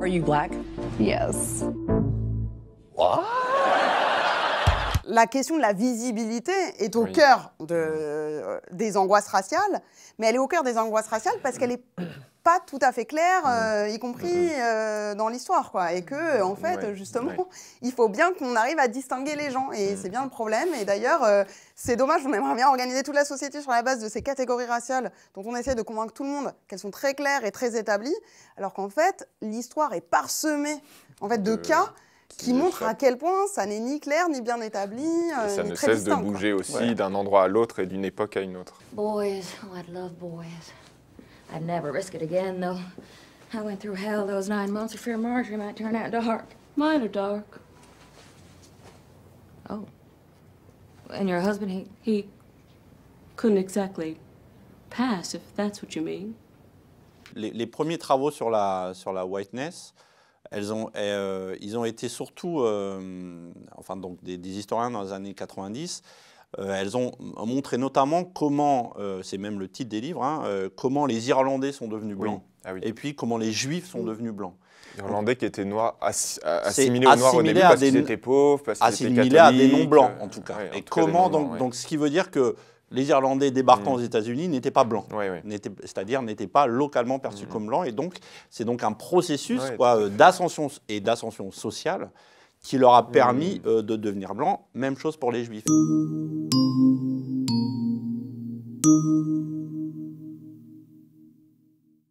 Are you black? Yes. What? La question de la visibilité est au cœur des angoisses raciales, mais elle est au cœur des angoisses raciales parce qu'elle n'est pas tout à fait claire, y compris dans l'histoire, quoi. Et que, en fait, justement, il faut bien qu'on arrive à distinguer les gens. Et c'est bien le problème. Et d'ailleurs, c'est dommage, on aimerait bien organiser toute la société sur la base de ces catégories raciales dont on essaie de convaincre tout le monde qu'elles sont très claires et très établies, alors qu'en fait, l'histoire est parsemée de cas qui montre à quel point ça n'est ni clair, ni bien établi, ça ni ne très cesse distinct, de bouger aussi Ouais. d'un endroit à l'autre et d'une époque à une autre. Boys, oh, I'd love boys. I'd never risk it again, though. I went through hell those 9 months for fear Marjorie might turn out dark. Mine are dark. Oh. And your husband, He couldn't exactly pass, if that's what you mean. Les premiers travaux sur la whiteness, ils ont été surtout, enfin donc des historiens dans les années 90, elles ont montré notamment comment, c'est même le titre des livres, hein, comment les Irlandais sont devenus blancs, et puis comment les Juifs sont devenus blancs. Irlandais qui étaient noirs, assimilés aux Noirs au début parce qu'ils étaient pauvres, parce qu'ils étaient catholiques. Assimilés à des non-blancs, en tout cas. Ouais, et comment, donc, ce qui veut dire que les Irlandais débarquant aux États-Unis n'étaient pas blancs, c'est-à-dire n'étaient pas localement perçus comme blancs. Et donc, c'est donc un processus d'ascension et d'ascension sociale qui leur a permis de devenir blancs. Même chose pour les Juifs.